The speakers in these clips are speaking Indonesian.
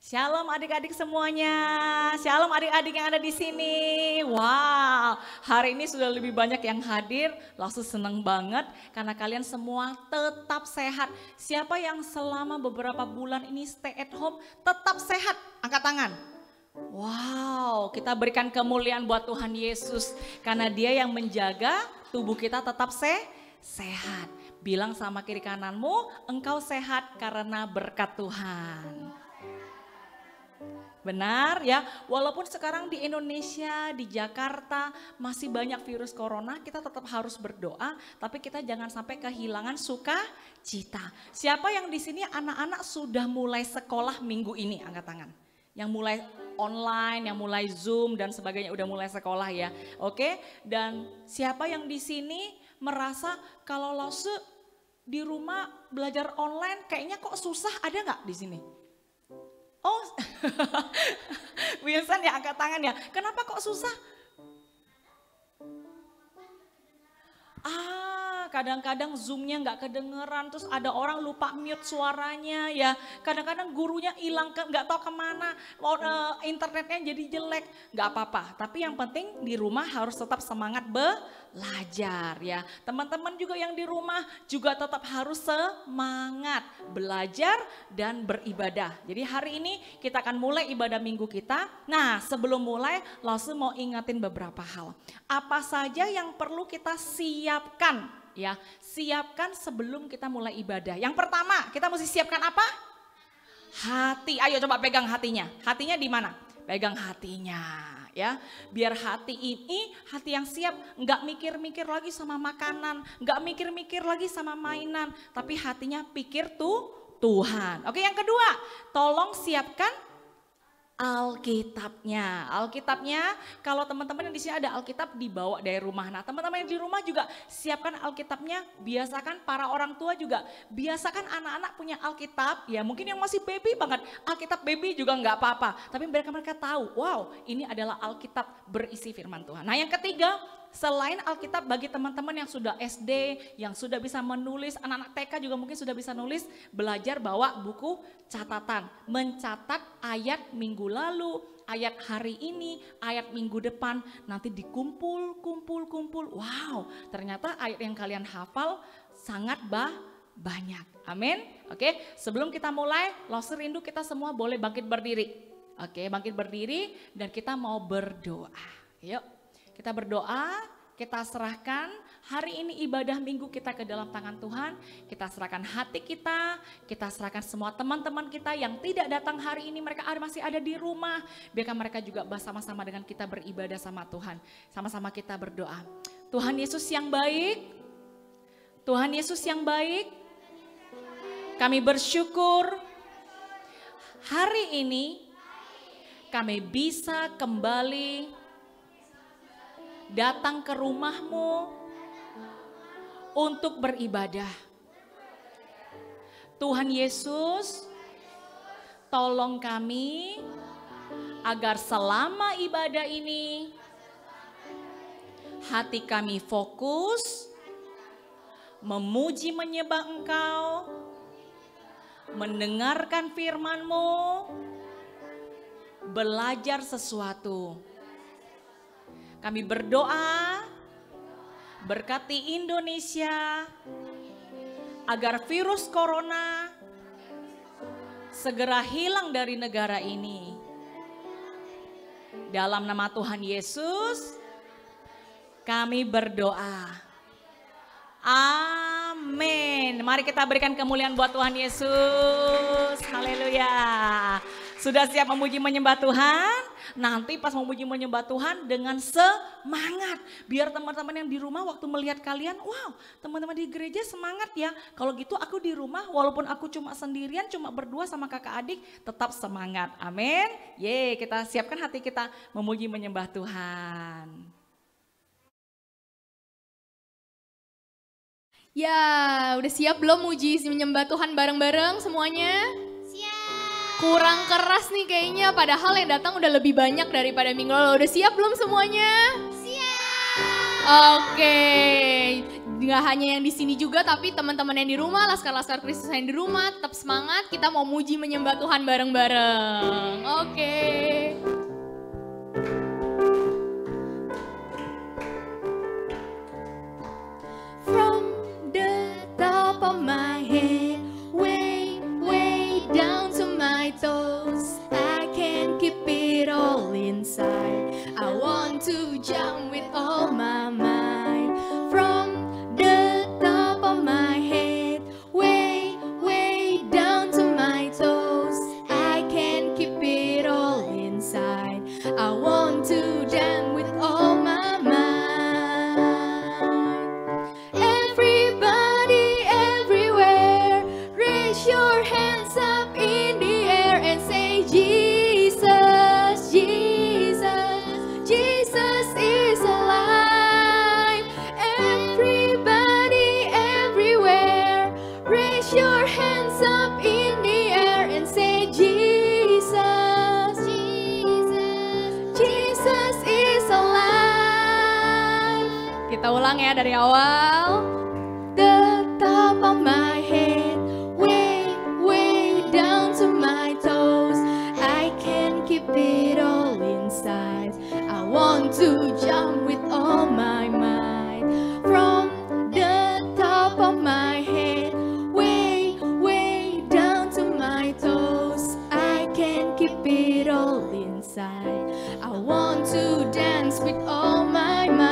Shalom adik-adik semuanya, shalom adik-adik yang ada di sini. Wow, hari ini sudah lebih banyak yang hadir, langsung seneng banget karena kalian semua tetap sehat. Siapa yang selama beberapa bulan ini stay at home tetap sehat? Angkat tangan. Wow, kita berikan kemuliaan buat Tuhan Yesus karena Dia yang menjaga tubuh kita tetap sehat. Bilang sama kiri kananmu, engkau sehat karena berkat Tuhan. Benar ya, walaupun sekarang di Indonesia, di Jakarta masih banyak virus corona, kita tetap harus berdoa, tapi kita jangan sampai kehilangan sukacita. Siapa yang di sini anak-anak sudah mulai sekolah minggu ini? Angkat tangan. Yang mulai online, yang mulai Zoom dan sebagainya udah mulai sekolah ya. Oke, dan siapa yang di sini merasa kalau Lause di rumah belajar online kayaknya kok susah, ada nggak di sini? Oh, Wilson ya angkat tangan ya. Kenapa kok susah? Kadang-kadang Zoom-nya nggak kedengeran, terus ada orang lupa mute suaranya ya. Kadang-kadang gurunya hilang, nggak tahu kemana, internetnya jadi jelek. Nggak apa-apa, tapi yang penting di rumah harus tetap semangat belajar ya. Teman-teman juga yang di rumah juga tetap harus semangat belajar dan beribadah. Jadi hari ini kita akan mulai ibadah minggu kita. Nah sebelum mulai, Lause mau ingatin beberapa hal. Apa saja yang perlu kita siapkan? Ya, siapkan sebelum kita mulai ibadah. Yang pertama, kita mesti siapkan apa? Hati. Ayo coba pegang hatinya. Hatinya di mana? Pegang hatinya, ya. Biar hati ini hati yang siap, nggak mikir-mikir lagi sama makanan, nggak mikir-mikir lagi sama mainan, tapi hatinya pikir tuh Tuhan. Oke, yang kedua, tolong siapkan Alkitabnya. Alkitabnya, kalau teman-teman yang di sini ada Alkitab dibawa dari rumah. Nah, teman-teman yang di rumah juga siapkan Alkitabnya. Biasakan para orang tua juga, biasakan anak-anak punya Alkitab. Ya, mungkin yang masih baby banget, Alkitab baby juga nggak apa-apa. Tapi mereka tahu, wow, ini adalah Alkitab berisi firman Tuhan. Nah, yang ketiga, selain Alkitab bagi teman-teman yang sudah SD, yang sudah bisa menulis, anak-anak TK juga mungkin sudah bisa nulis, belajar bawa buku catatan, mencatat ayat minggu lalu, ayat hari ini, ayat minggu depan, nanti dikumpul. Wow, ternyata ayat yang kalian hafal sangat banyak. Amin. Oke, sebelum kita mulai, Lause rindu kita semua boleh bangkit berdiri. Oke, bangkit berdiri dan kita mau berdoa. Yuk. Kita berdoa, kita serahkan hari ini ibadah minggu kita ke dalam tangan Tuhan. Kita serahkan hati kita serahkan semua teman-teman kita yang tidak datang hari ini. Mereka masih ada di rumah. Biarkan mereka juga bersama-sama dengan kita beribadah sama Tuhan. Sama-sama kita berdoa. Tuhan Yesus yang baik, Tuhan Yesus yang baik, kami bersyukur hari ini kami bisa kembali datang ke rumah-Mu untuk beribadah. Tuhan Yesus, tolong kami agar selama ibadah ini hati kami fokus memuji menyembah Engkau, mendengarkan firman-Mu, belajar sesuatu. Kami berdoa, berkati Indonesia, agar virus corona segera hilang dari negara ini. Dalam nama Tuhan Yesus, kami berdoa. Amin. Mari kita berikan kemuliaan buat Tuhan Yesus. Haleluya. Sudah siap memuji menyembah Tuhan? Nanti pas memuji menyembah Tuhan dengan semangat. Biar teman-teman yang di rumah waktu melihat kalian, wow, teman-teman di gereja semangat ya. Kalau gitu aku di rumah walaupun aku cuma sendirian, cuma berdua sama kakak adik, tetap semangat. Amin. Yeay, kita siapkan hati kita memuji menyembah Tuhan. Ya, udah siap belum muji menyembah Tuhan bareng-bareng semuanya? Kurang keras nih kayaknya, padahal yang datang udah lebih banyak daripada minggu lalu. Udah siap belum semuanya? Siap! Oke, nggak hanya yang di sini juga, tapi teman-teman yang di rumah, laskar-laskar Kristus yang di rumah, tetap semangat. Kita mau muji menyembah Tuhan bareng-bareng. Oke. From the top of my head, way, way down to my toes, I can't keep it all inside. I want to jump with all my might. From the top of my head, way, way down to my toes, I can't keep it all inside. I want to jump with all my might. Everybody, everywhere, raise your hands up in the air and say, Jesus, Jesus, Jesus is alive. Everybody, everywhere, raise your hands up in the air and say, Jesus, Jesus, Jesus is alive. Kita ulang ya dari awal. The top of my head, way, way down to my toes, I can't keep it all inside. I want to jump with all my might. From the top of my head, way, way down to my toes, I can't keep it all inside. I want to dance with all my might.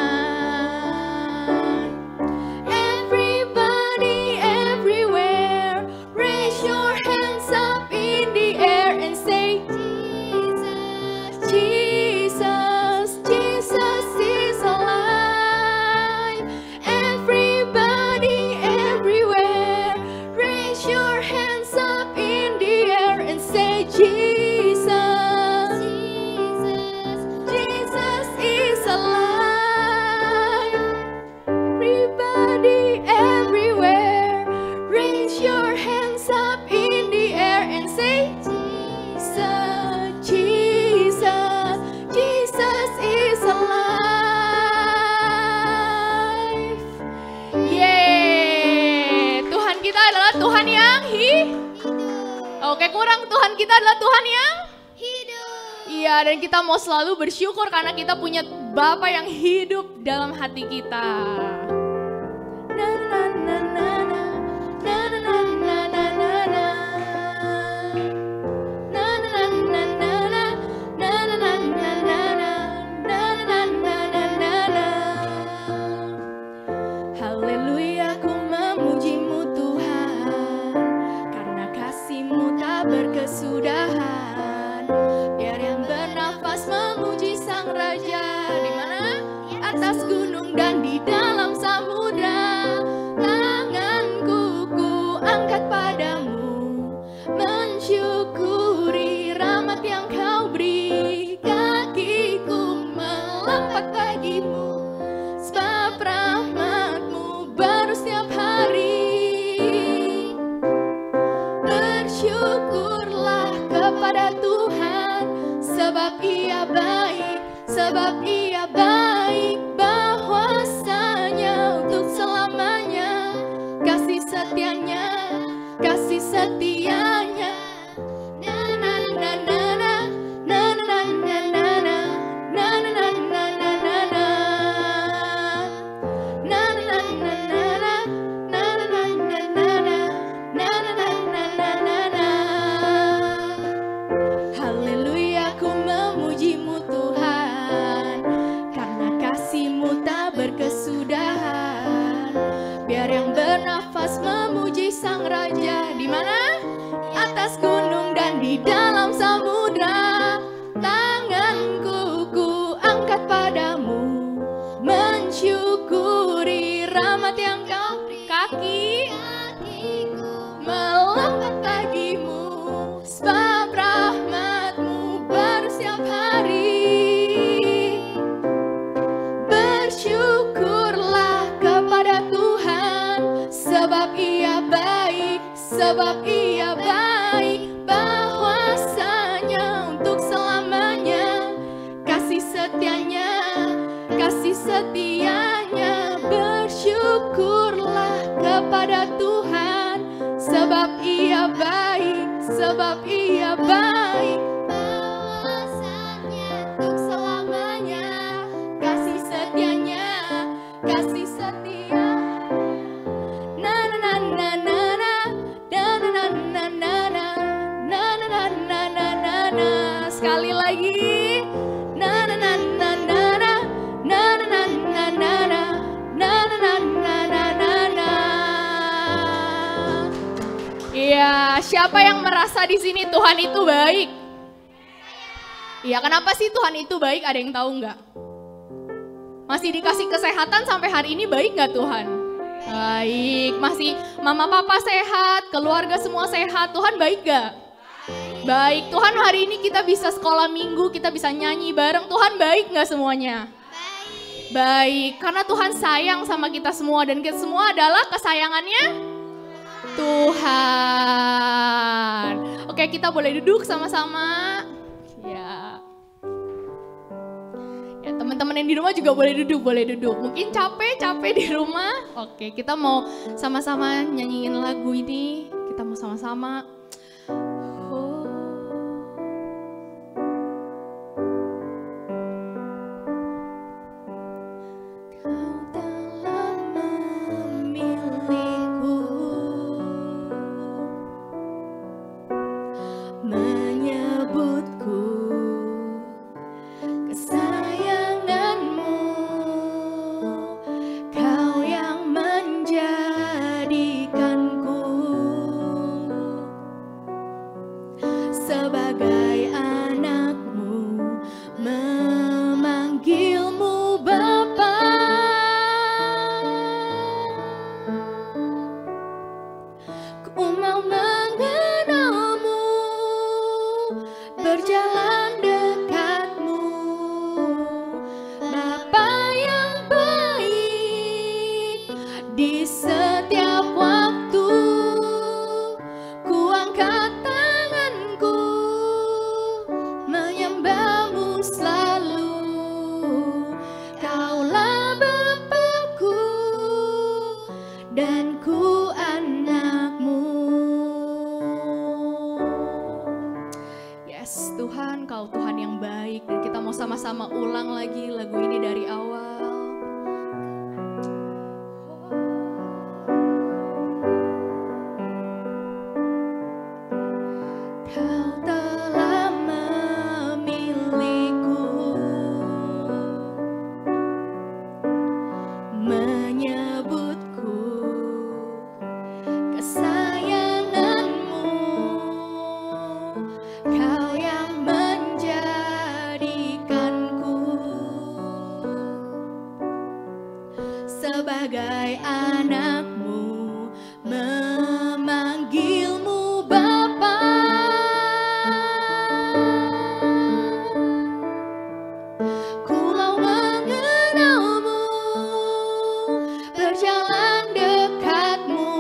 Everybody, everywhere, raise your hands up in the air and say, Jesus, Jesus, Jesus is alive. Everybody, everywhere, raise your hands up in the air and say, Jesus, Jesus, Jesus is alive. Everybody, everywhere, raise your hands up in the air and say, Jesus, Jesus, Jesus is alive. Yeay, Tuhan kita adalah Tuhan yang Oke, kurang, Tuhan kita adalah Tuhan yang hidup. Iya, dan kita mau selalu bersyukur karena kita punya Bapa yang hidup dalam hati kita. Na, na, na, na, na. Na, na, na, na, na, na, na. Na, na, na, na, na, na. Na, na, na, na, na, na. Na, na, na, na, na, na. Haleluya, ku memuji-Mu Tuhan, karena kasih-Mu tak berkesudahan. Biar yang bernafas memuji Sang Raja. Di mana? Atas gunung dan di dalam samudra. Tanganku ku angkat padamu, mensyukuri rahmat yang Kau beri. Kakiku melompat bagimu, sebab rahmat-Mu baru setiap hari. Bersyukurlah kepada Tuhan, sebab Ia baik, sebab Ia baik, bahwasanya untuk selamanya kasih setianya, kasih setianya. Na na na na na, na na na na na, na na na na na na na. Na na na na na, na na na na na na, na na na na na na. Haleluya, ku memuji-Mu Tuhan, karena kasih-Mu tak berkesudahan. Biar yang bernafas memuji Sang Raja. Di mana? Atas gunung dan di dalam samudra. Tanganku ku angkat padamu, mensyukuri rahmat yang Kau beri. Kakiku melompat bagimu, sebab rahmat-Mu baru setiap hari. Bersyukurlah kepada Tuhan, sebab Ia baik, sebab Ia baik, bahwasanya untuk selamanya kasih setianya, kasih setianya. sebab Ia baik. Balasannya untuk selamanya, kasih setianya, kasih setia. Na na na na na na, na na na na na na, na na na na na na na. Sekali lagi. Na na na na na na, na na na na na na, na na na na na na na. Iya, siapa yang merasa di sini Tuhan itu baik? Iya, kenapa sih Tuhan itu baik? Ada yang tahu nggak? Masih dikasih kesehatan sampai hari ini, baik nggak Tuhan? Baik. Masih mama papa sehat, keluarga semua sehat, Tuhan baik nggak? Baik. Tuhan hari ini kita bisa sekolah minggu, kita bisa nyanyi bareng, Tuhan baik nggak semuanya? Baik. Karena Tuhan sayang sama kita semua dan kita semua adalah kesayangannya Tuhan. Oke, kita boleh duduk sama-sama. Ya. Ya, teman-teman yang di rumah juga boleh duduk. Mungkin capek di rumah. Oke, kita mau sama-sama nyanyiin lagu ini. Kita mau sama-sama. Oh. Kau telah memilihku, menyebutku kesayanganmu, Kau yang menjadikanku sebagai anakmu, memanggilmu Bapa. Ku mau mengenalmu, berjalan dekatmu, Bapa yang baik. Di setiap waktu ku angkat tanganku, menyembahmu selalu. Kaulah Bapakku dan ku anakmu. Yes, Tuhan, Kau Tuhan yang baik. Dan kita mau sama-sama ulang lagi lagu ini dari awal. Kau telah memilihku, menyebutku kesayanganmu, Kau yang menjadikanku sebagai anakmu, memanggilmu Bapa. Ku mau mengenalmu, berjalan dekatmu,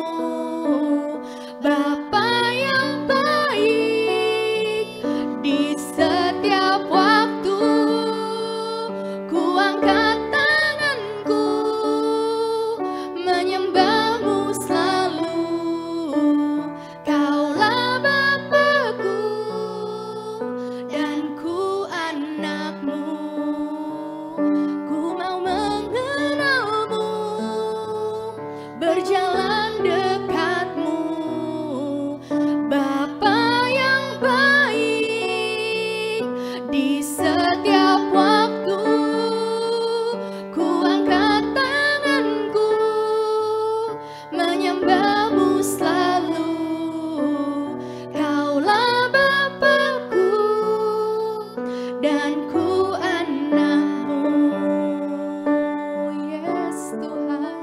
Bapa yang baik. Di setiap waktu ku angkat tanganku, menyembahmu selalu. Kaulah Bapakku dan ku anakmu. Ku mau mengenalmu, berjalan dekatmu, Bapa yang baik. Di setiap waktu ku angkat tanganku, menyembahmu selalu. Kaulah Bapakku dan ku anakmu. Yes Tuhan,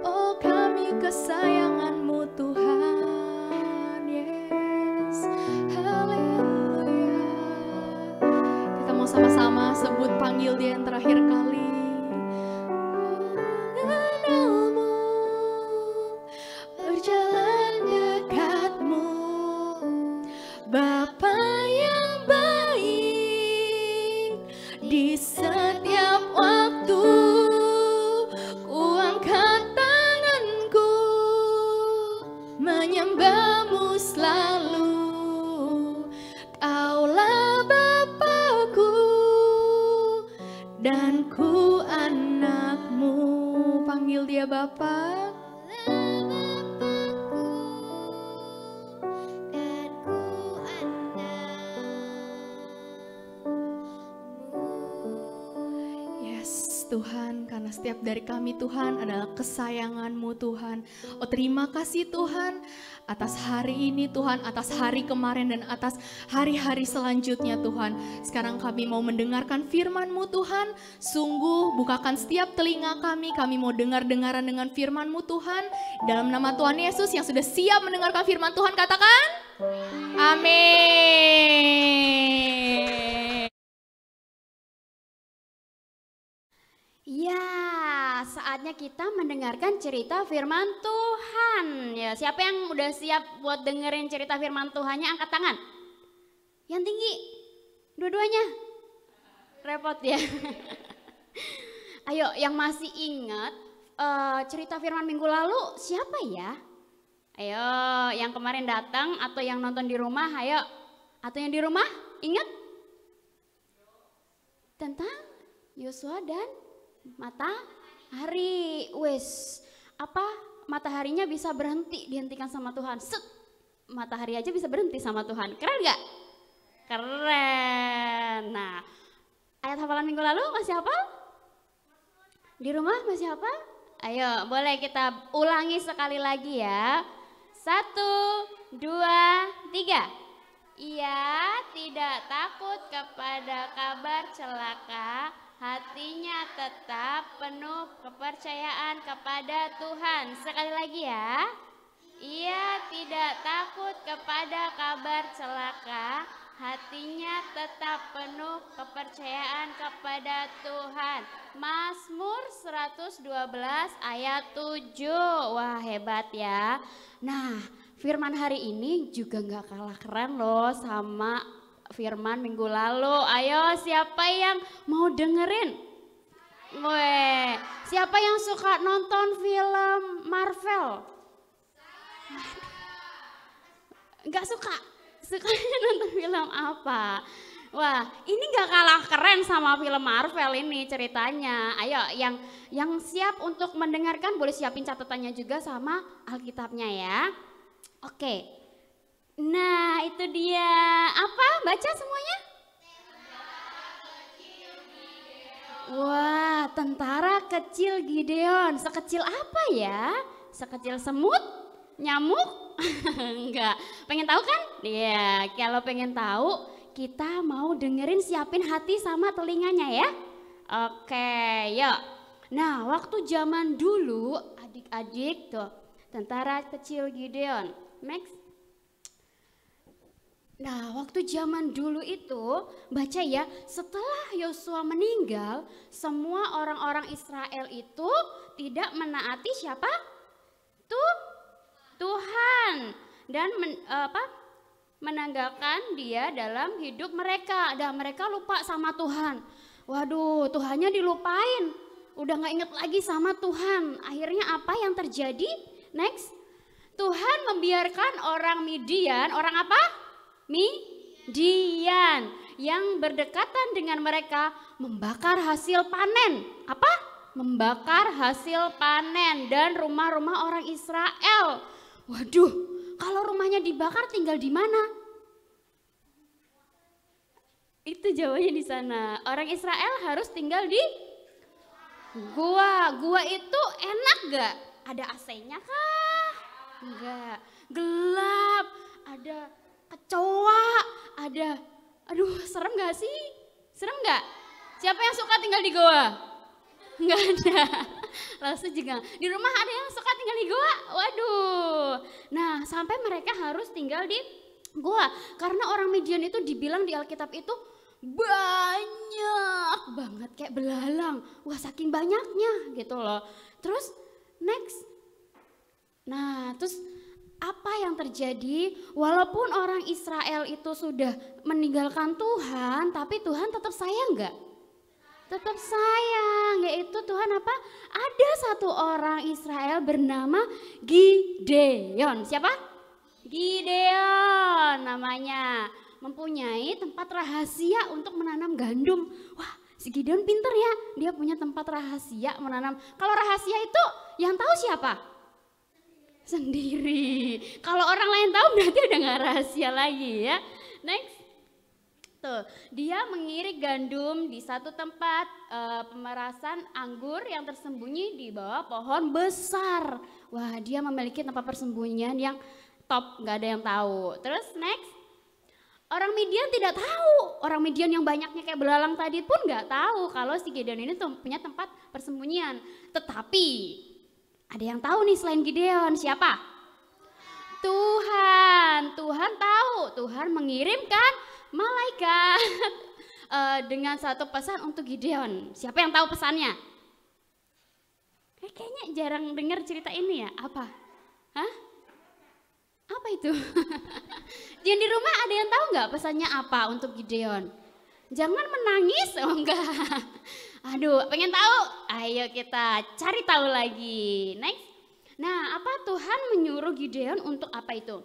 oh kami kesayanganmu Tuhan. Yes, haleluya. Kita mau sama-sama sebut panggil Dia yang terakhir kali. Mengenalmu, berjalan dekatmu, Bapa yang baik. Di setiap waktu ku angkat tanganku, menyembahmu selalu. ya Bapa. Tuhan, karena setiap dari kami Tuhan adalah kesayangan-Mu Tuhan. Oh terima kasih Tuhan atas hari ini Tuhan, atas hari kemarin dan atas hari-hari selanjutnya Tuhan. Sekarang kami mau mendengarkan firman-Mu Tuhan. Sungguh bukakan setiap telinga kami mau dengar-dengaran dengan firman-Mu Tuhan. Dalam nama Tuhan Yesus yang sudah siap mendengarkan firman Tuhan katakan, amin. Ya, saatnya kita mendengarkan cerita firman Tuhan. Ya, siapa yang udah siap buat dengerin cerita firman Tuhannya angkat tangan. Yang tinggi, dua-duanya. Repot ya. Ayo, yang masih ingat cerita firman minggu lalu siapa ya? Ayo, yang kemarin datang atau yang nonton di rumah, ayo. Atau yang di rumah, ingat? Tentang Yosua dan matahari. Wes, apa mataharinya bisa berhenti, dihentikan sama Tuhan. Set, matahari aja bisa berhenti sama Tuhan. Keren gak? Keren. Nah, ayat hafalan minggu lalu masih hafal? Di rumah masih hafal? Ayo, boleh kita ulangi sekali lagi ya. 1, 2, 3. Ia tidak takut kepada kabar celaka, hatinya tetap penuh kepercayaan kepada Tuhan. Sekali lagi ya. Ia tidak takut kepada kabar celaka, hatinya tetap penuh kepercayaan kepada Tuhan. Mazmur 112 ayat 7. Wah, hebat ya. Nah, firman hari ini juga gak kalah keren loh sama firman minggu lalu. Ayo, siapa yang mau dengerin? Weh, siapa yang suka nonton film Marvel? Enggak suka? Sukanya nonton film apa? Wah, ini gak kalah keren sama film Marvel ini ceritanya. Ayo, yang siap untuk mendengarkan boleh siapin catatannya juga sama Alkitabnya ya. Oke. Nah, itu dia. Apa? Baca semuanya? Wah, tentara kecil Gideon. Sekecil apa ya? Sekecil semut? Nyamuk? Enggak. Pengen tahu kan? Iya, kalau pengen tahu, kita mau dengerin, siapin hati sama telinganya ya. Oke, yuk. Nah, waktu zaman dulu, adik-adik tuh, tentara kecil Gideon. Next. Nah, waktu zaman dulu itu, baca ya, setelah Yosua meninggal, semua orang-orang Israel itu tidak menaati siapa? Tuhan. Dan menanggalkan dia dalam hidup mereka. Dan mereka lupa sama Tuhan. Waduh, Tuhannya dilupain. Udah gak inget lagi sama Tuhan. Akhirnya apa yang terjadi? Next. Tuhan membiarkan orang Midian, orang apa? Midian yang berdekatan dengan mereka membakar hasil panen. Apa? Membakar hasil panen dan rumah-rumah orang Israel. Waduh, kalau rumahnya dibakar tinggal di mana? Itu jawabannya di sana. Orang Israel harus tinggal di gua. Gua itu enak gak? Ada AC-nya kah? Enggak. Gelap. Ada kecoa, ada, aduh serem gak sih? Serem gak? Siapa yang suka tinggal di goa? Enggak ada. Langsung juga, di rumah ada yang suka tinggal di goa? Waduh. Nah, sampai mereka harus tinggal di goa. Karena orang Midian itu dibilang di Alkitab itu banyak banget, kayak belalang. Wah, saking banyaknya gitu loh. Terus next. Nah, terus apa yang terjadi? Walaupun orang Israel itu sudah meninggalkan Tuhan, tapi Tuhan tetap sayang enggak? Tetap sayang, yaitu Tuhan apa? Ada satu orang Israel bernama Gideon. Siapa? Gideon namanya. Mempunyai tempat rahasia untuk menanam gandum. Wah, si Gideon pinter ya, dia punya tempat rahasia menanam. Kalau rahasia itu Yang tahu siapa? Sendiri. Kalau orang lain tahu berarti udah nggak rahasia lagi ya. Next. Tuh, dia mengirik gandum di satu tempat pemerasan anggur yang tersembunyi di bawah pohon besar. Wah, dia memiliki tempat persembunyian yang top, nggak ada yang tahu. Terus next, orang Midian tidak tahu. Orang Midian yang banyaknya kayak belalang tadi pun nggak tahu kalau si Gideon ini tuh punya tempat persembunyian. Tetapi ada yang tahu nih selain Gideon, siapa? Tuhan. Tuhan tahu. Tuhan mengirimkan malaikat dengan satu pesan untuk Gideon. Siapa yang tahu pesannya? Kayaknya jarang dengar cerita ini ya. Apa? Hah? Apa itu? Yang di rumah ada yang tahu nggak pesannya apa untuk Gideon? Jangan menangis, oh enggak. Aduh, pengen tahu? Ayo kita cari tahu lagi. Next. Nah, apa Tuhan menyuruh Gideon untuk apa itu?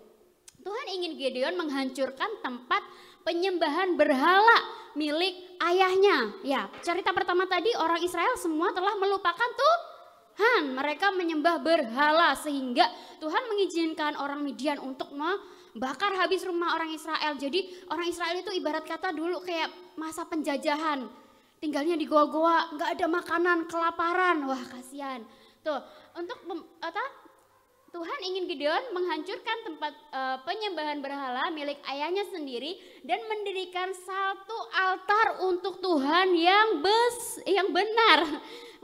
Tuhan ingin Gideon menghancurkan tempat penyembahan berhala milik ayahnya. Ya, cerita pertama tadi orang Israel semua telah melupakan Tuhan. Mereka menyembah berhala sehingga Tuhan mengizinkan orang Midian untuk membakar habis rumah orang Israel. Jadi orang Israel itu ibarat kata dulu kayak masa penjajahan. Tinggalnya di goa-goa, nggak ada makanan, kelaparan. Wah, kasihan. Tuh, untuk Tuhan ingin Gideon menghancurkan tempat penyembahan berhala milik ayahnya sendiri dan mendirikan satu altar untuk Tuhan yang benar.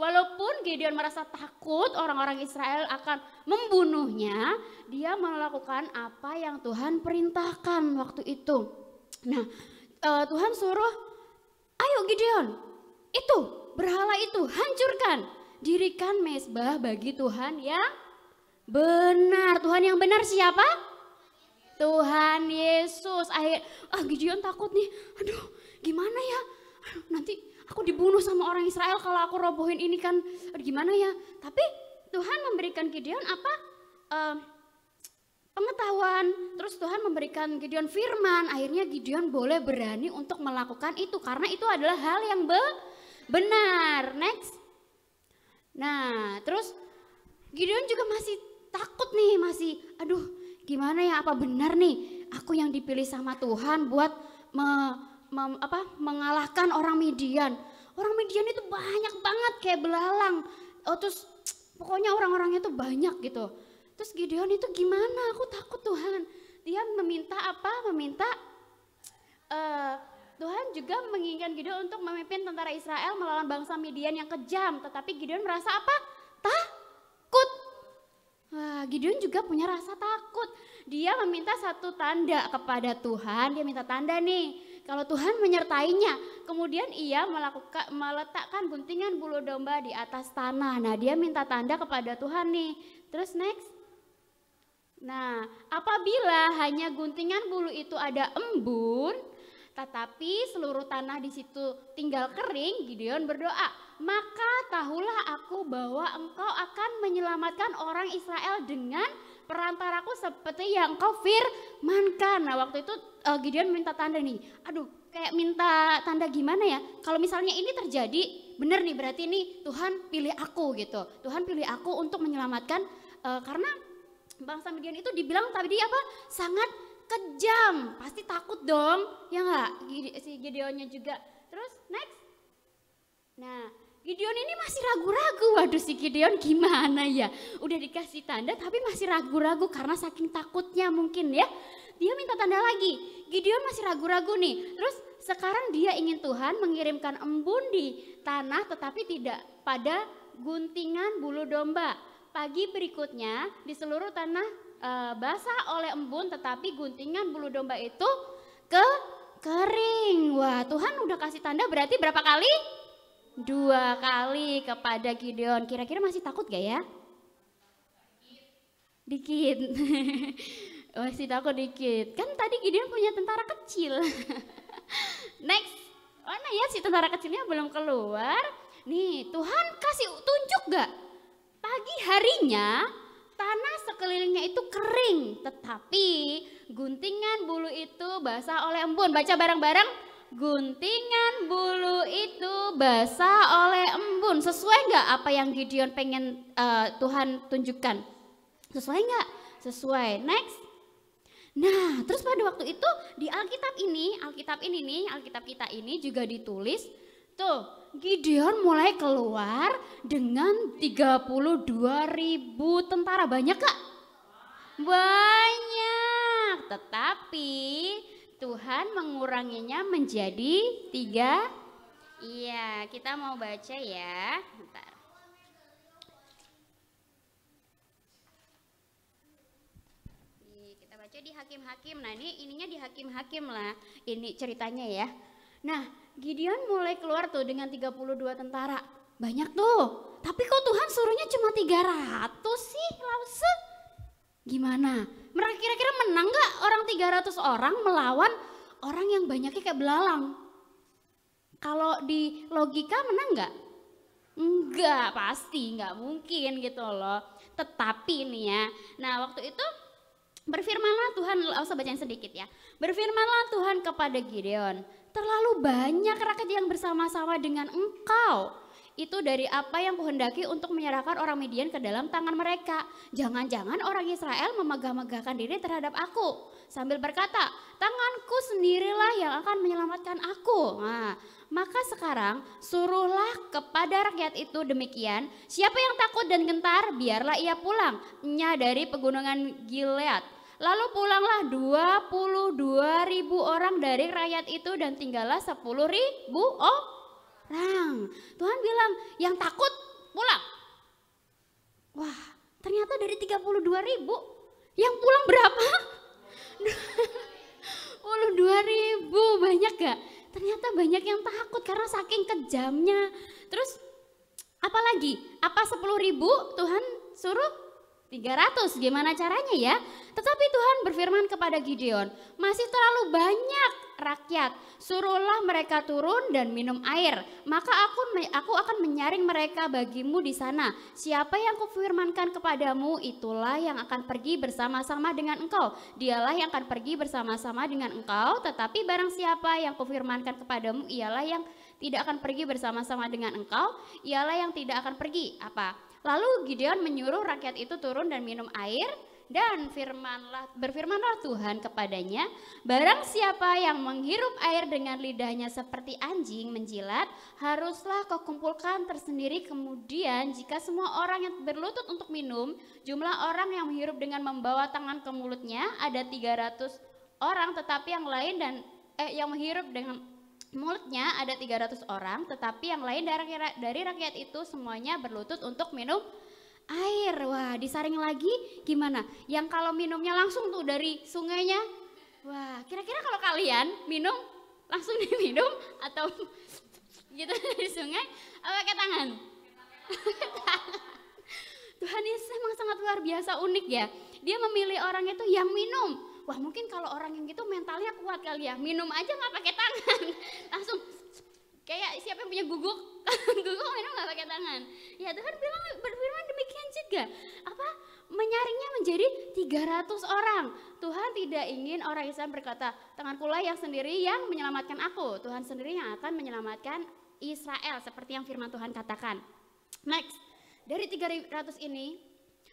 Walaupun Gideon merasa takut orang-orang Israel akan membunuhnya, dia melakukan apa yang Tuhan perintahkan waktu itu. Nah, Tuhan suruh, ayo Gideon, itu berhala itu hancurkan, dirikan mezbah bagi Tuhan yang benar. Tuhan yang benar siapa? Tuhan Yesus. Gideon takut nih. Aduh, gimana ya? Nanti aku dibunuh sama orang Israel kalau aku robohin ini kan. Gimana ya? Tapi Tuhan memberikan Gideon apa? Pengetahuan. Terus Tuhan memberikan Gideon firman. Akhirnya Gideon boleh berani untuk melakukan itu karena itu adalah hal yang benar. Next. Nah, terus Gideon juga masih takut nih, aduh gimana ya, apa benar nih aku yang dipilih sama Tuhan buat mengalahkan orang Midian. Orang Midian itu banyak banget kayak belalang. Terus pokoknya orang-orangnya tuh banyak gitu. Terus Gideon itu gimana, aku takut Tuhan. Dia meminta apa? Tuhan juga menginginkan Gideon untuk memimpin tentara Israel melawan bangsa Midian yang kejam. Tetapi Gideon merasa apa? Takut. Wah, Gideon juga punya rasa takut. Dia meminta satu tanda kepada Tuhan. Dia minta tanda nih, kalau Tuhan menyertainya. Kemudian ia meletakkan guntingan bulu domba di atas tanah. Nah, dia minta tanda kepada Tuhan nih. Terus next. Nah, apabila hanya guntingan bulu itu ada embun, tetapi seluruh tanah di situ tinggal kering, Gideon berdoa, maka tahulah aku bahwa engkau akan menyelamatkan orang Israel dengan perantaraku seperti yang engkau firmankan. Nah, waktu itu Gideon minta tanda nih. Aduh, kayak minta tanda gimana ya? Kalau misalnya ini terjadi, bener nih berarti nih Tuhan pilih aku gitu. Tuhan pilih aku untuk menyelamatkan karena bangsa Midian itu dibilang tadi apa? Sangat kejam, pasti takut dong, ya nggak? Si Gideonnya juga. Terus next. Nah, Gideon ini masih ragu-ragu. Waduh, si Gideon gimana ya? Udah dikasih tanda tapi masih ragu-ragu karena saking takutnya mungkin ya. Dia minta tanda lagi. Gideon masih ragu-ragu nih. Terus sekarang dia ingin Tuhan mengirimkan embun di tanah tetapi tidak pada guntingan bulu domba. Pagi berikutnya di seluruh tanah basah oleh embun tetapi guntingan bulu domba itu kering. Wah, Tuhan udah kasih tanda berarti berapa kali? 2 kali kepada Gideon. Kira-kira masih takut gak ya? Dikit. Masih takut dikit. Kan tadi Gideon punya tentara kecil. Next. Mana ya si tentara kecilnya belum keluar. Nih, Tuhan kasih tunjuk gak? Pagi harinya tanah sekelilingnya itu kering, tetapi guntingan bulu itu basah oleh embun. Baca bareng-bareng. guntingan bulu itu basah oleh embun. Sesuai nggak apa yang Gideon pengen Tuhan tunjukkan? Sesuai nggak? Sesuai. Next. Nah, terus pada waktu itu di Alkitab kita ini juga ditulis tuh, Gideon mulai keluar dengan 32.000 tentara. Banyak gak? Banyak. Tetapi Tuhan menguranginya menjadi 3. Iya, kita mau baca ya. Bentar. Kita baca di Hakim-Hakim. Nah, ininya di Hakim-Hakim lah. Ini ceritanya ya. Nah, Gideon mulai keluar tuh dengan 32 tentara. Banyak tuh. Tapi kok Tuhan suruhnya cuma 300 sih, Lause? Gimana? Mereka kira-kira menang gak orang 300 orang melawan orang yang banyaknya kayak belalang? Kalau di logika menang gak? Enggak, pasti enggak mungkin gitu loh. Tetapi nih ya, nah waktu itu berfirmanlah Tuhan, usah bacain sedikit ya. Berfirmanlah Tuhan kepada Gideon, terlalu banyak rakyat yang bersama-sama dengan engkau. Itu dari apa yang kuhendaki untuk menyerahkan orang Midian ke dalam tangan mereka. Jangan-jangan orang Israel memegah-megahkan diri terhadap aku. Sambil berkata, tanganku sendirilah yang akan menyelamatkan aku. Nah, maka sekarang suruhlah kepada rakyat itu demikian. Siapa yang takut dan gentar, biarlah ia pulang. Nya dari pegunungan Gilead. Lalu pulanglah 22.000 orang dari rakyat itu dan tinggallah 10.000 orang. Tuhan bilang yang takut pulang. Wah, ternyata dari 32.000 yang pulang berapa? 22.000, banyak gak? Ternyata banyak yang takut karena saking kejamnya. Terus apa lagi? Apa 10.000 Tuhan suruh 300, gimana caranya ya? Tetapi Tuhan berfirman kepada Gideon, masih terlalu banyak rakyat, suruhlah mereka turun dan minum air, maka aku akan menyaring mereka bagimu di sana. Siapa yang kufirmankan kepadamu, itulah yang akan pergi bersama-sama dengan engkau. Dialah yang akan pergi bersama-sama dengan engkau, tetapi barang siapa yang kufirmankan kepadamu, ialah yang tidak akan pergi bersama-sama dengan engkau, ialah yang tidak akan pergi. Apa? Lalu Gideon menyuruh rakyat itu turun dan minum air, dan berfirmanlah Tuhan kepadanya, barang siapa yang menghirup air dengan lidahnya seperti anjing menjilat, haruslah kau kumpulkan tersendiri. Kemudian jika semua orang yang berlutut untuk minum, jumlah orang yang menghirup dengan membawa tangan ke mulutnya ada 300 orang, tetapi yang lain yang menghirup dengan mulutnya ada 300 orang, tetapi yang lain dari rakyat itu semuanya berlutut untuk minum air. Wah, disaring lagi gimana? Yang kalau minumnya langsung tuh dari sungainya. Wah, kira-kira kalau kalian minum langsung diminum atau gitu dari sungai, apa pakai tangan? Tuhan Yesus memang sangat luar biasa, unik ya. Dia memilih orang itu yang minum. Wah, mungkin kalau orang yang gitu mentalnya kuat kali ya, minum aja nggak pakai tangan, langsung kayak siapa yang punya guguk, guguk minum nggak pakai tangan. Ya Tuhan berfirman demikian juga, apa menyaringnya menjadi 300 orang. Tuhan tidak ingin orang Israel berkata, tangankulah yang sendiri yang menyelamatkan aku. Tuhan sendiri yang akan menyelamatkan Israel, seperti yang firman Tuhan katakan. Next, dari 300 ini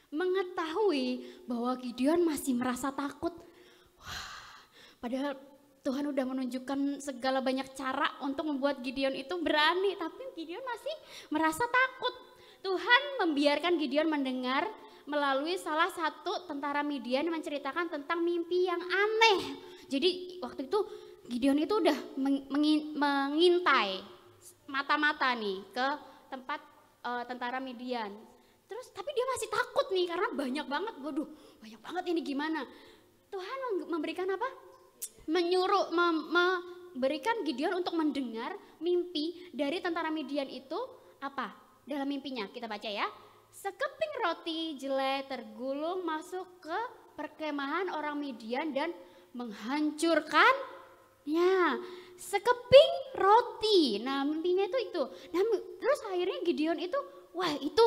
mengetahui bahwa Gideon masih merasa takut. Padahal Tuhan udah menunjukkan segala banyak cara untuk membuat Gideon itu berani, tapi Gideon masih merasa takut. Tuhan membiarkan Gideon mendengar melalui salah satu tentara Midian menceritakan tentang mimpi yang aneh. Jadi waktu itu Gideon itu udah mengintai mata-mata nih ke tempat tentara Midian. Terus tapi dia masih takut nih karena banyak banget, waduh banyak banget ini gimana. Tuhan memberikan apa? Memberikan Gideon untuk mendengar mimpi dari tentara Midian itu apa? Dalam mimpinya kita baca ya. Sekeping roti jelai tergulung masuk ke perkemahan orang Midian dan menghancurkan ya sekeping roti. Nah mimpinya itu. Nah, terus akhirnya Gideon itu, wah itu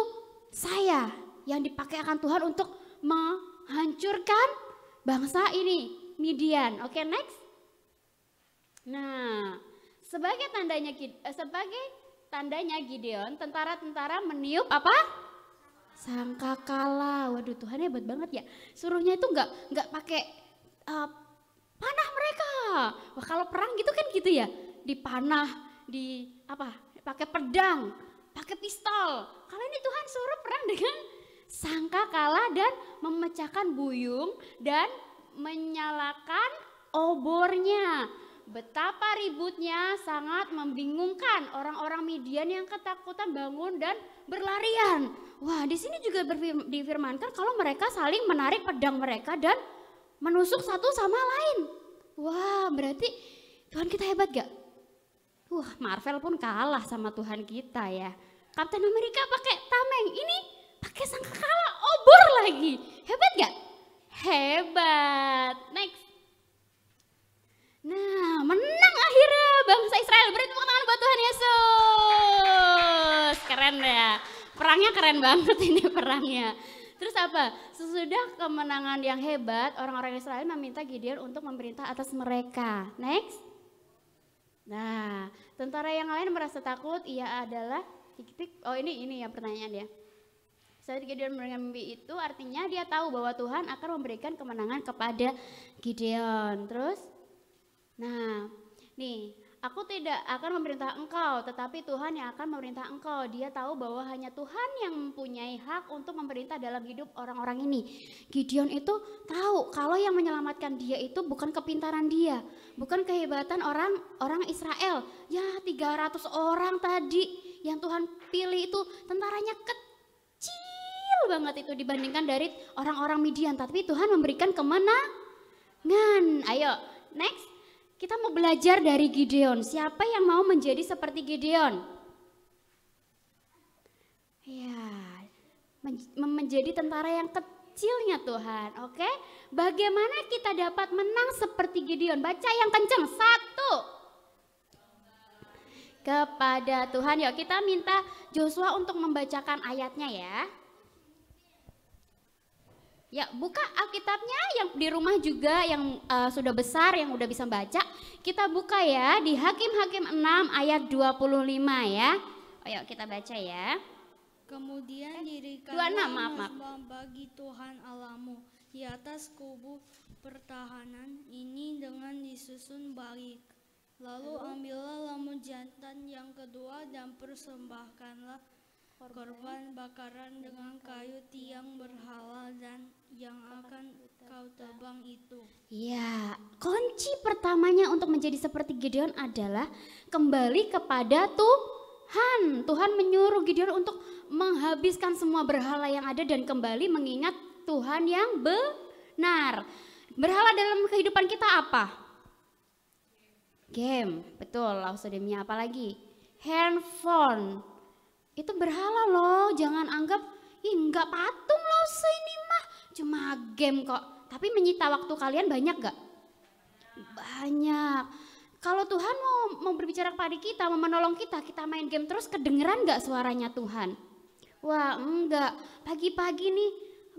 saya yang dipakai akan Tuhan untuk menghancurkan bangsa ini, Midian. Oke, next. Nah, sebagai tandanya Gideon, tentara-tentara meniup apa? Sangkakala. Waduh, Tuhan hebat banget ya. Suruhnya itu nggak pakai panah mereka. Wah, kalau perang gitu kan gitu ya. Dipanah, pakai pedang, pakai pistol. Kalau ini Tuhan suruh perang dengan sangkakala dan memecahkan buyung dan menyalakan obornya. Betapa ributnya, sangat membingungkan orang-orang Midian yang ketakutan bangun dan berlarian. Wah, di sini juga difirmankan kalau mereka saling menarik pedang mereka dan menusuk satu sama lain. Wah, berarti Tuhan kita hebat gak? Wah, Marvel pun kalah sama Tuhan kita ya. Captain America pakai tameng, ini pakai sangkakala obor lagi. Hebat gak? Hebat. Next. Nah, menang akhirnya bangsa Israel. Beri tepuk tangan buat Tuhan Yesus. Keren ya. Perangnya keren banget ini perangnya. Terus apa? Sesudah kemenangan yang hebat, orang-orang Israel meminta Gideon untuk memerintah atas mereka. Next. Nah, tentara yang lain merasa takut. Ia adalah ini ya pertanyaan ya. Saat Gideon mendengar mimpi itu, artinya dia tahu bahwa Tuhan akan memberikan kemenangan kepada Gideon. Terus, nah, nih, aku tidak akan memerintah engkau, tetapi Tuhan yang akan memerintah engkau. Dia tahu bahwa hanya Tuhan yang mempunyai hak untuk memerintah dalam hidup orang-orang ini. Gideon itu tahu kalau yang menyelamatkan dia itu bukan kepintaran dia, bukan kehebatan orang Israel. Ya, 300 orang tadi yang Tuhan pilih itu tentaranya kecil banget itu dibandingkan dari orang-orang Midian. Tapi Tuhan memberikan kemenangan. Ayo, next. Kita mau belajar dari Gideon. Siapa yang mau menjadi seperti Gideon? Ya, menjadi tentara yang kecilnya Tuhan. Oke, bagaimana kita dapat menang seperti Gideon? Baca yang kenceng. 1. Kepada Tuhan. Yuk kita minta Joshua untuk membacakan ayatnya ya. Ya, buka Alkitabnya yang di rumah juga yang sudah besar, yang udah bisa baca. Kita buka ya di Hakim-Hakim 6 ayat 25 ya. Ayo kita baca ya. Kemudian dirikanlah 26, maaf. mezbah bagi Tuhan Allahmu di atas kubu pertahanan ini dengan disusun baik. Lalu ambillah lembu jantan yang kedua dan persembahkanlah korban bakaran dengan kayu tiang berhala dan yang akan kau tebang itu. Ya, kunci pertamanya untuk menjadi seperti Gideon adalah kembali kepada Tuhan. Tuhan menyuruh Gideon untuk menghabiskan semua berhala yang ada dan kembali mengingat Tuhan yang benar. Berhala dalam kehidupan kita apa? Game, betul. Lausudemnya apa lagi? Handphone. Itu berhala loh, jangan anggap nggak patung loh ini mah, cuma game kok. Tapi menyita waktu kalian banyak gak? Banyak. Kalau Tuhan mau berbicara kepada kita, mau menolong kita main game terus, kedengeran gak suaranya Tuhan? Wah enggak, pagi-pagi nih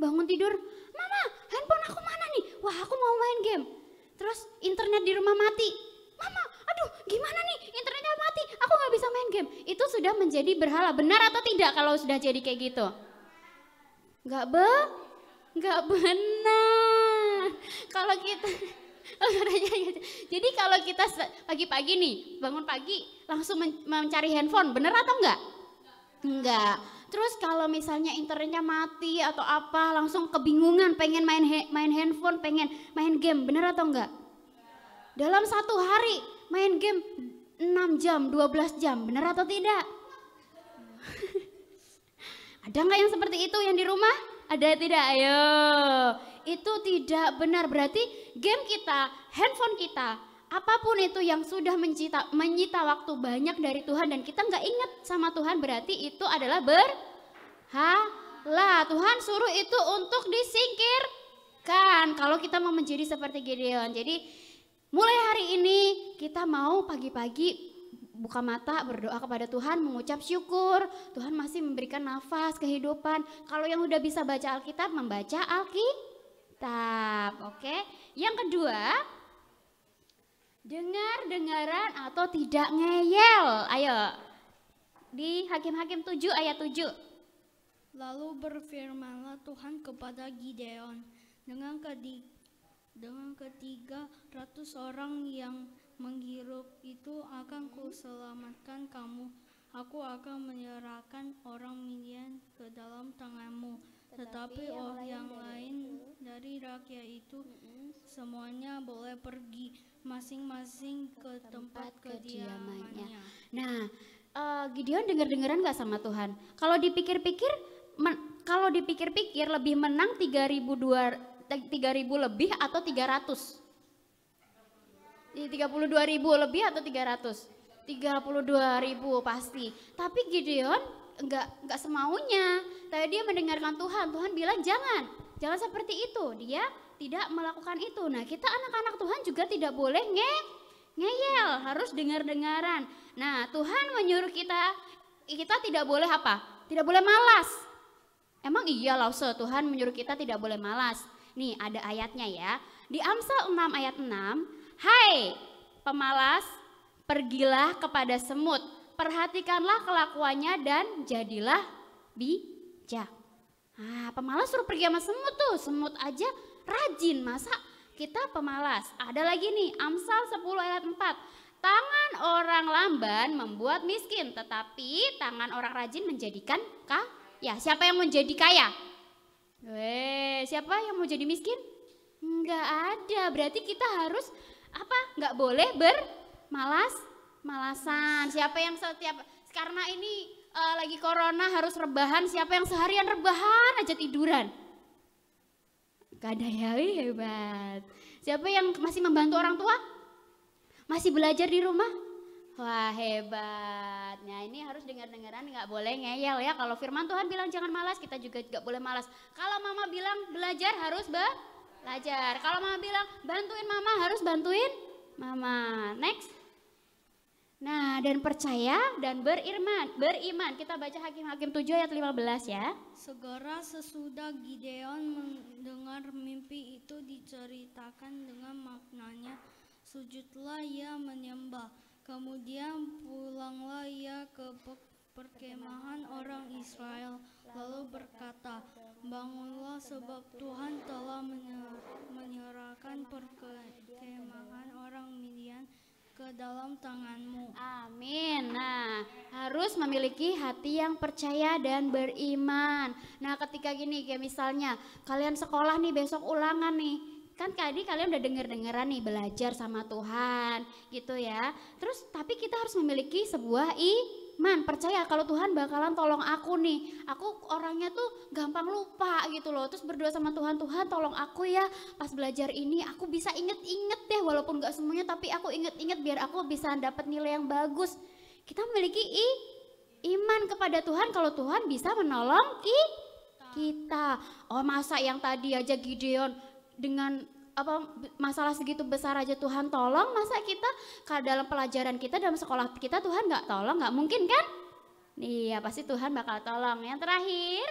bangun tidur, mama handphone aku mana nih? Wah aku mau main game. Terus internet di rumah mati, mama aduh gimana nih internetnya mati, aku gak bisa main game. Itu sudah menjadi berhala, benar atau tidak kalau sudah jadi kayak gitu? Gak benar. Kalau kita jadi kalau kita pagi-pagi nih bangun pagi langsung mencari handphone, benar atau enggak? Enggak. Terus kalau misalnya internetnya mati atau apa langsung kebingungan pengen main handphone, pengen main game, benar atau enggak? Dalam satu hari main game 6 jam, 12 jam, benar atau tidak? Ada nggak yang seperti itu yang di rumah? Ada tidak? Ayo. Itu tidak benar, berarti game kita, handphone kita, apapun itu yang sudah menyita waktu banyak dari Tuhan dan kita nggak ingat sama Tuhan, berarti itu adalah berhala. Tuhan suruh itu untuk disingkirkan kalau kita mau menjadi seperti Gideon. Jadi mulai hari ini kita mau pagi-pagi buka mata, berdoa kepada Tuhan, mengucap syukur. Tuhan masih memberikan nafas, kehidupan. Kalau yang udah bisa baca Alkitab, membaca Alkitab. Oke. Yang kedua, Dengar-dengaran atau tidak ngeyel? Ayo, di Hakim-Hakim 7 ayat 7. Lalu berfirmanlah Tuhan kepada Gideon, dengan 300 orang yang menghirup itu akan kuselamatkan kamu. Aku akan menyerahkan orang Midian ke dalam tanganmu. Tetapi yang lain dari rakyat itu semuanya boleh pergi masing-masing ke tempat kediamannya. Nah, Gideon dengar-dengaran gak sama Tuhan? Kalau dipikir-pikir lebih menang 3.000 lebih atau 300? 32.000 lebih atau 300? 32.000 pasti. Tapi Gideon enggak semaunya. Tapi dia mendengarkan Tuhan. Tuhan bilang jangan seperti itu. Dia tidak melakukan itu. Nah, kita anak-anak Tuhan juga tidak boleh ngeyel, harus dengar-dengaran. Nah, Tuhan menyuruh kita tidak boleh apa? Tidak boleh malas. Emang iya loh, Tuhan menyuruh kita tidak boleh malas. Nih ada ayatnya ya. Di Amsal 6 ayat 6, hai pemalas, pergilah kepada semut, perhatikanlah kelakuannya dan jadilah bijak. Nah, pemalas suruh pergi sama semut tuh, semut aja rajin, masa kita pemalas. Ada lagi nih, Amsal 10 ayat 4. Tangan orang lamban membuat miskin, tetapi tangan orang rajin menjadikan kaya. Siapa yang mau jadi kaya? Siapa yang mau jadi miskin? Enggak ada. Berarti kita harus apa? Enggak boleh malasan. Siapa yang karena ini lagi corona harus rebahan, siapa yang seharian rebahan aja tiduran? Gak ada ya, hebat. Siapa yang masih membantu orang tua? Masih belajar di rumah? Wah, hebat. Nah, ini harus dengar-dengaran, nggak boleh ngeyel ya. Kalau firman Tuhan bilang jangan malas, kita juga nggak boleh malas. Kalau mama bilang belajar, harus belajar. Kalau mama bilang bantuin mama, harus bantuin mama. Next. Nah, dan percaya dan beriman. Kita baca Hakim-Hakim 7 ayat 15 ya. Segera sesudah Gideon mendengar mimpi itu diceritakan dengan maknanya, sujudlah ia menyembah. Kemudian pulanglah ia ke perkemahan orang Israel, lalu berkata, bangunlah sebab Tuhan telah menyerahkan perkemahan orang Midian ke dalam tanganmu. Amin. Nah, harus memiliki hati yang percaya dan beriman. Nah, ketika gini kayak misalnya kalian sekolah nih, besok ulangan nih. Kan tadi kalian udah denger-dengeran nih belajar sama Tuhan gitu ya. Terus tapi kita harus memiliki sebuah iman, percaya kalau Tuhan bakalan tolong aku nih. Aku orangnya tuh gampang lupa gitu loh. Terus berdoa sama Tuhan, Tuhan tolong aku ya pas belajar ini aku bisa inget-inget deh, walaupun gak semuanya tapi aku inget-inget biar aku bisa dapat nilai yang bagus. Kita memiliki iman kepada Tuhan kalau Tuhan bisa menolong kita. Oh, masa yang tadi aja Gideon dengan masalah segitu besar aja Tuhan tolong, masa kita dalam pelajaran kita, dalam sekolah kita Tuhan nggak tolong? Nggak mungkin kan? Iya, pasti Tuhan bakal tolong. Yang terakhir,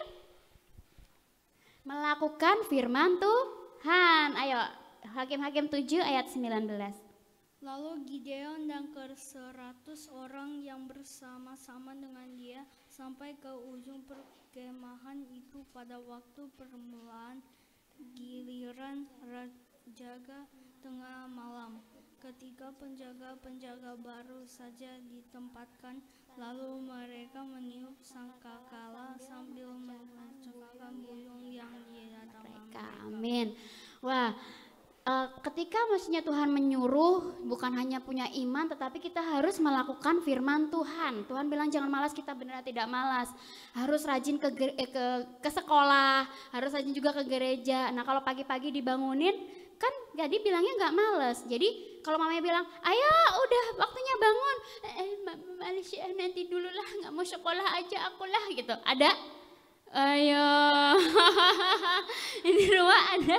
melakukan firman Tuhan. Ayo, Hakim-Hakim 7 ayat 19. Lalu Gideon dan ke-100 orang yang bersama-sama dengan dia sampai ke ujung perkemahan itu pada waktu permulaan giliran jaga tengah malam. Ketika penjaga-penjaga baru saja ditempatkan, lalu mereka meniup sangkakala sambil mencekakkan burung yang di hadapan mereka. Amin. Wah, ketika maksudnya Tuhan menyuruh, bukan hanya punya iman, tetapi kita harus melakukan firman Tuhan. Tuhan bilang jangan malas, kita benar tidak malas. Harus rajin ke sekolah, harus rajin juga ke gereja. Nah, kalau pagi-pagi dibangunin, kan jadi bilangnya nggak malas. Jadi kalau mamanya bilang, ayo udah waktunya bangun, malas ya, nanti dulu lah, nggak mau sekolah aja aku lah gitu. Ada? Ayo, ini rumah ada.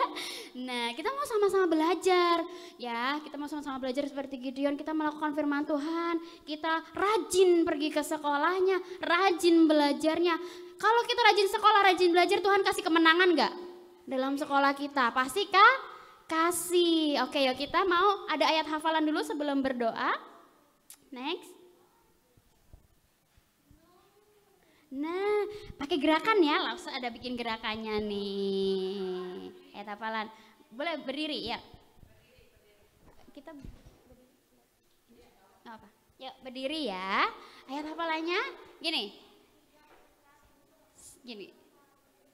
Nah, kita mau sama-sama belajar ya, kita mau sama-sama belajar seperti Gideon, kita melakukan firman Tuhan, kita rajin pergi ke sekolahnya, rajin belajarnya. Kalau kita rajin sekolah, rajin belajar, Tuhan kasih kemenangan nggak dalam sekolah kita? Pasti kasih. Oke, yuk kita mau ada ayat hafalan dulu sebelum berdoa. Next. Nah, pakai gerakan ya, langsung ada bikin gerakannya nih. Ayat hafalan. Boleh berdiri ya. Kita nggak apa. Yuk berdiri ya. Ayat hafalannya gini. Gini.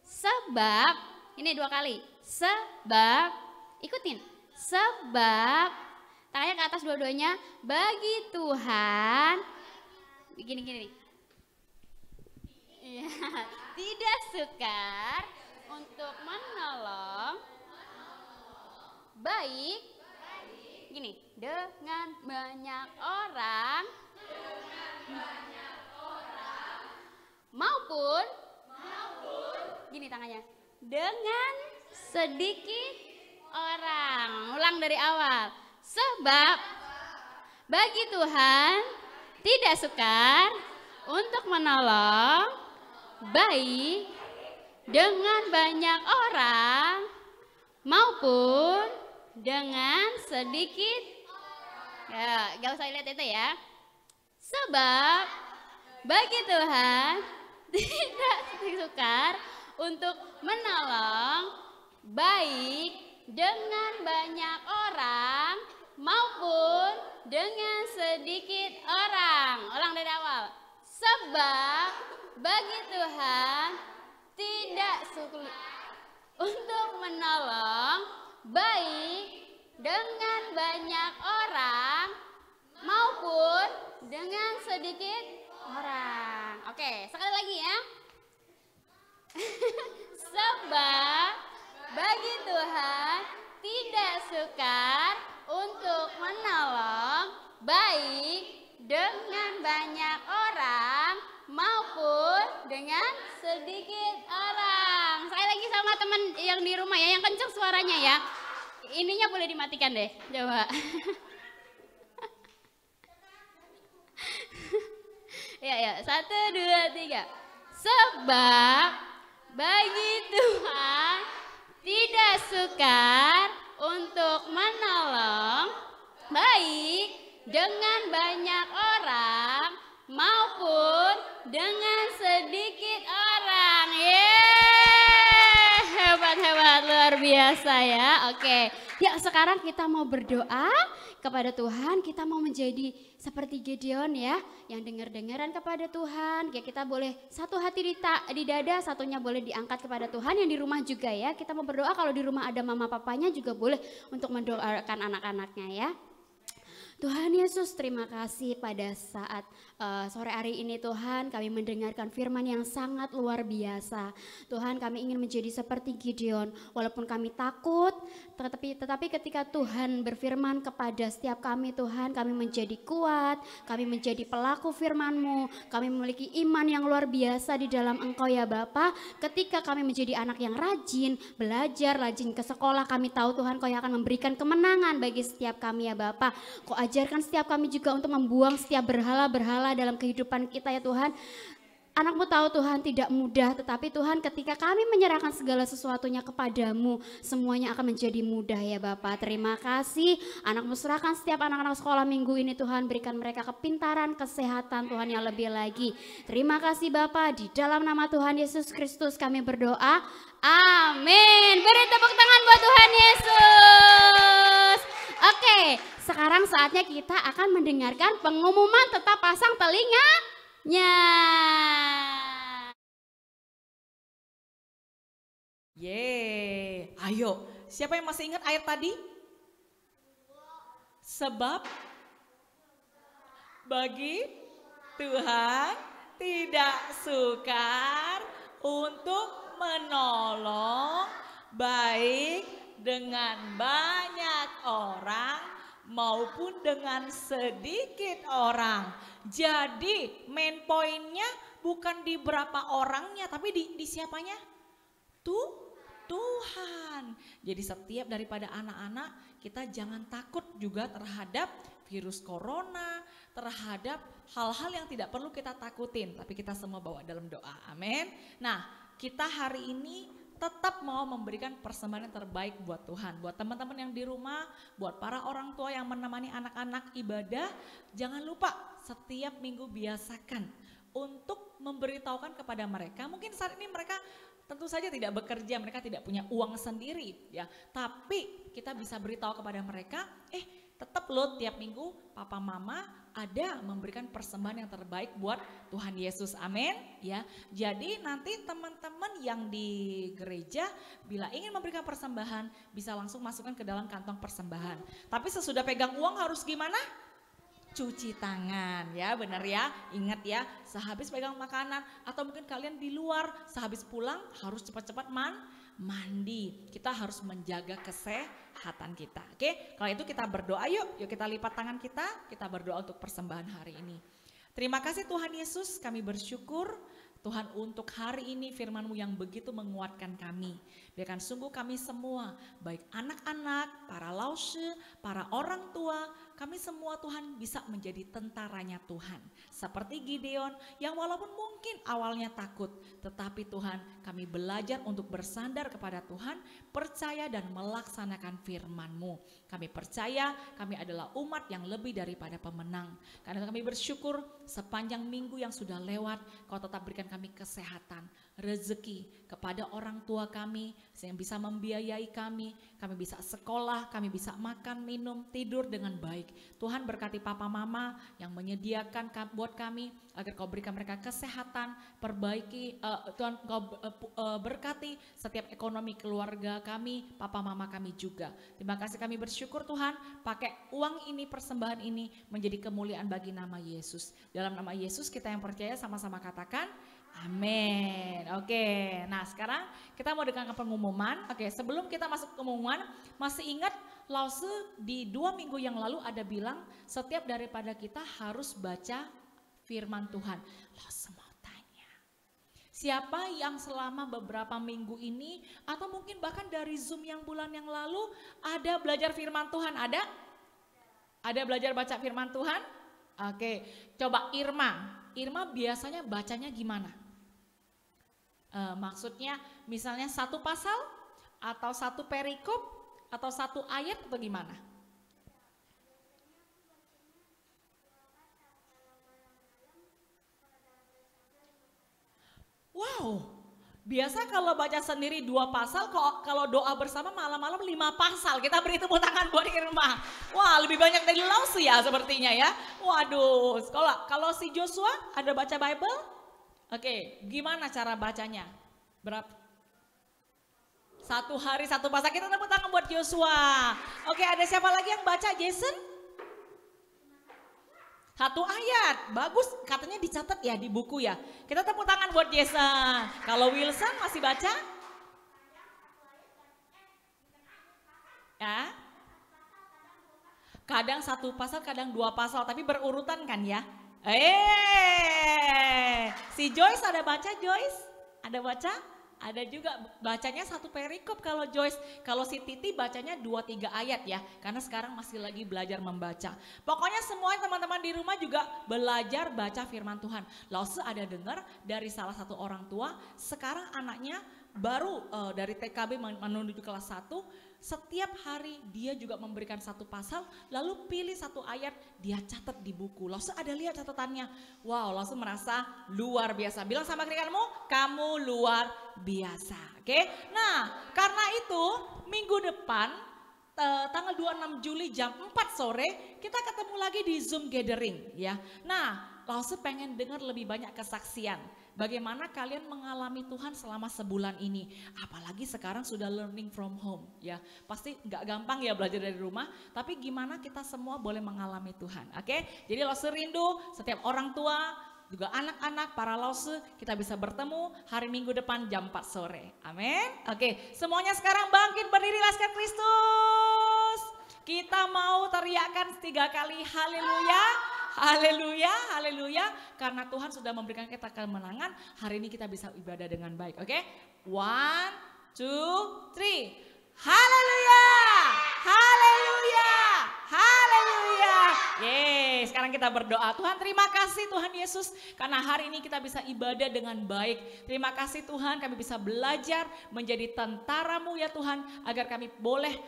Sebab, ini 2 kali. Sebab, ikutin. Sebab, tangannya ke atas dua-duanya, bagi Tuhan, gini-gini. Ya, tidak sukar untuk menolong baik gini dengan banyak orang maupun gini tangannya dengan sedikit orang. Ulang dari awal. Sebab bagi Tuhan tidak sukar untuk menolong baik dengan banyak orang maupun dengan sedikit. Ya, gak usah lihat itu ya. Sebab bagi Tuhan tidak sukar untuk menolong baik dengan banyak orang maupun dengan sedikit orang. Ulang dari awal. Sebab bagi Tuhan tidak sulit untuk menolong baik dengan banyak orang maupun dengan sedikit orang. Oke, sekali lagi ya. Sebab bagi Tuhan tidak sukar untuk menolong baik dengan banyak orang maupun dengan sedikit orang. Sekali lagi sama teman yang di rumah ya, yang kenceng suaranya ya. Ininya boleh dimatikan deh, coba. Ya, 1, 2, 3. Sebab bagi Tuhan tidak sukar untuk menolong baik dengan banyak orang maupun dengan sedikit orang. Yeay, hebat, luar biasa ya. Oke, ya sekarang kita mau berdoa kepada Tuhan. Kita mau menjadi seperti Gideon ya, yang dengar-dengaran kepada Tuhan. Ya kita boleh satu hati di dada, satunya boleh diangkat kepada Tuhan. Yang di rumah juga ya, kita mau berdoa. Kalau di rumah ada mama papanya juga boleh untuk mendoakan anak-anaknya ya. Tuhan Yesus, terima kasih pada saat sore hari ini Tuhan, kami mendengarkan firman yang sangat luar biasa. Tuhan, kami ingin menjadi seperti Gideon, walaupun kami takut, tetapi ketika Tuhan berfirman kepada setiap kami Tuhan, kami menjadi kuat, kami menjadi pelaku firman-Mu, kami memiliki iman yang luar biasa di dalam Engkau ya Bapa. Ketika kami menjadi anak yang rajin, belajar, rajin ke sekolah, kami tahu Tuhan Kau yang akan memberikan kemenangan bagi setiap kami ya Bapa. Kau ajarkan setiap kami juga untuk membuang setiap berhala-berhala dalam kehidupan kita ya Tuhan. Anak-Mu tahu Tuhan tidak mudah, tetapi Tuhan ketika kami menyerahkan segala sesuatunya kepadamu, semuanya akan menjadi mudah ya Bapak. Terima kasih, Anak-Mu serahkan setiap anak-anak sekolah minggu ini Tuhan, berikan mereka kepintaran, kesehatan Tuhan yang lebih lagi. Terima kasih Bapak, di dalam nama Tuhan Yesus Kristus kami berdoa, amin. Beri tepuk tangan buat Tuhan Yesus. Oke, sekarang saatnya kita akan mendengarkan pengumuman, tetap pasang telinganya. Yeay, ayo, siapa yang masih ingat ayat tadi? Sebab bagi Tuhan tidak sukar untuk menolong baik dengan banyak orang maupun dengan sedikit orang. Jadi main poinnya bukan di berapa orangnya, tapi di siapanya? Tuhan. Jadi setiap daripada anak-anak kita jangan takut juga terhadap virus corona, terhadap hal-hal yang tidak perlu kita takutin, tapi kita semua bawa dalam doa. Amin. Nah, kita hari ini tetap mau memberikan persembahan yang terbaik buat Tuhan. Buat teman-teman yang di rumah, buat para orang tua yang menemani anak-anak ibadah, jangan lupa setiap minggu biasakan untuk memberitahukan kepada mereka. Mungkin saat ini mereka tentu saja tidak bekerja, mereka tidak punya uang sendiri ya. Tapi kita bisa beritahu kepada mereka, tetap loh tiap minggu papa mama ada memberikan persembahan yang terbaik buat Tuhan Yesus, amin ya. Jadi nanti teman-teman yang di gereja bila ingin memberikan persembahan bisa langsung masukkan ke dalam kantong persembahan. Tapi sesudah pegang uang harus gimana? Cuci tangan ya, benar ya. Ingat ya, sehabis pegang makanan atau mungkin kalian di luar sehabis pulang harus cepat-cepat mandi. Kita harus menjaga kesehatan kita. Oke, kalau itu kita berdoa yuk kita lipat tangan kita berdoa untuk persembahan hari ini. Terima kasih Tuhan Yesus, kami bersyukur Tuhan untuk hari ini firman-Mu yang begitu menguatkan kami. Biarkan sungguh kami semua, baik anak-anak, para lause, para orang tua, kami semua Tuhan bisa menjadi tentaranya Tuhan. Seperti Gideon yang walaupun mungkin awalnya takut, tetapi Tuhan kami belajar untuk bersandar kepada Tuhan, percaya dan melaksanakan firman-Mu. Kami percaya kami adalah umat yang lebih daripada pemenang. Karena kami bersyukur sepanjang minggu yang sudah lewat, Kau tetap berikan kami kesehatan, rezeki kepada orang tua kami yang bisa membiayai kami bisa sekolah, kami bisa makan, minum, tidur dengan baik. Tuhan berkati papa mama yang menyediakan buat kami agar Kau berikan mereka kesehatan, perbaiki Tuhan Kau berkati setiap ekonomi keluarga kami, papa mama kami juga. Terima kasih kami bersyukur Tuhan, pakai uang ini, persembahan ini menjadi kemuliaan bagi nama Yesus. Dalam nama Yesus kita yang percaya sama-sama katakan amin. Oke, nah sekarang kita mau dengarkan pengumuman. Oke, sebelum kita masuk ke pengumuman, masih ingat Lause di 2 minggu yang lalu ada bilang setiap daripada kita harus baca firman Tuhan. Lause mau tanya, siapa yang selama beberapa minggu ini atau mungkin bahkan dari Zoom yang bulan yang lalu ada belajar firman Tuhan? Ada? Ada belajar baca firman Tuhan? Oke, coba Irma biasanya bacanya gimana? Maksudnya misalnya satu pasal atau satu perikop atau satu ayat atau gimana? Wow, biasa kalau baca sendiri 2 pasal, kalau doa bersama malam-malam 5 pasal. Kita beri tepuk tangan buat Irma. Wah, lebih banyak dari Lause ya sepertinya ya. Waduh, kalau si Joshua ada baca Bible? Oke, gimana cara bacanya? Berapa? 1 hari 1 pasal. Kita tepuk tangan buat Joshua. Oke, ada siapa lagi yang baca? Jason? 1 ayat, bagus, katanya dicatat ya di buku ya. Kita tepuk tangan buat Jason. Kalau Wilson masih baca? Ya. Kadang 1 pasal, kadang 2 pasal, tapi berurutan kan ya. Si Joyce ada baca, Joyce? Ada baca? Ada juga bacanya 1 perikop kalau Joyce. Kalau si Titi bacanya 2-3 ayat ya. Karena sekarang masih lagi belajar membaca. Pokoknya semua teman-teman di rumah juga belajar baca firman Tuhan. Lause ada dengar dari salah satu orang tua, sekarang anaknya baru dari TKB menuju kelas 1. Setiap hari dia juga memberikan 1 pasal, lalu pilih 1 ayat, dia catat di buku. Lause ada lihat catatannya. Wow, Lause merasa luar biasa. Bilang sama rekanmu, kamu luar biasa. Oke? Nah, karena itu minggu depan tanggal 26 Juli jam 4 sore kita ketemu lagi di Zoom gathering ya. Nah, Lause pengen dengar lebih banyak kesaksian. Bagaimana kalian mengalami Tuhan selama sebulan ini. Apalagi sekarang sudah learning from home ya. Pasti nggak gampang ya belajar dari rumah. Tapi gimana kita semua boleh mengalami Tuhan. Oke? Jadi Lause rindu setiap orang tua, juga anak-anak, para Lause kita bisa bertemu hari Minggu depan jam 4 sore. Amin. Oke, semuanya sekarang bangkit berdiri Laskar Kristus. Kita mau teriakkan 3 kali haleluya. Haleluya, haleluya. Karena Tuhan sudah memberikan kita kemenangan, hari ini kita bisa ibadah dengan baik. Oke? 1, 2, 3. Haleluya, haleluya, haleluya. Yeay. Oke, sekarang kita berdoa. Tuhan, terima kasih Tuhan Yesus karena hari ini kita bisa ibadah dengan baik. Terima kasih Tuhan, kami bisa belajar menjadi tentara-Mu ya Tuhan, agar kami boleh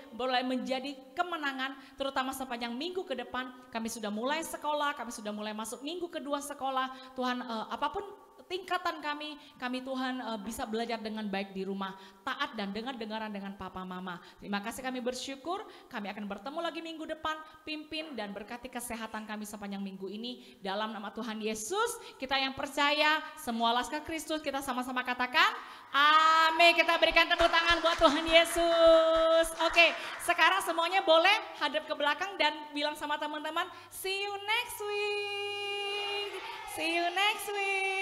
menjadi kemenangan, terutama sepanjang minggu ke depan. Kami sudah mulai sekolah, kami sudah mulai masuk minggu kedua sekolah. Tuhan, apapun tingkatan kami Tuhan bisa belajar dengan baik di rumah, taat dan dengar-dengaran dengan papa mama. Terima kasih, kami bersyukur, kami akan bertemu lagi minggu depan. Pimpin dan berkati kesehatan kami sepanjang minggu ini. Dalam nama Tuhan Yesus, kita yang percaya, semua laskar Kristus, kita sama-sama katakan, amin. Kita berikan tepuk tangan buat Tuhan Yesus. Oke, sekarang semuanya boleh hadap ke belakang dan bilang sama teman-teman, see you next week. See you next week.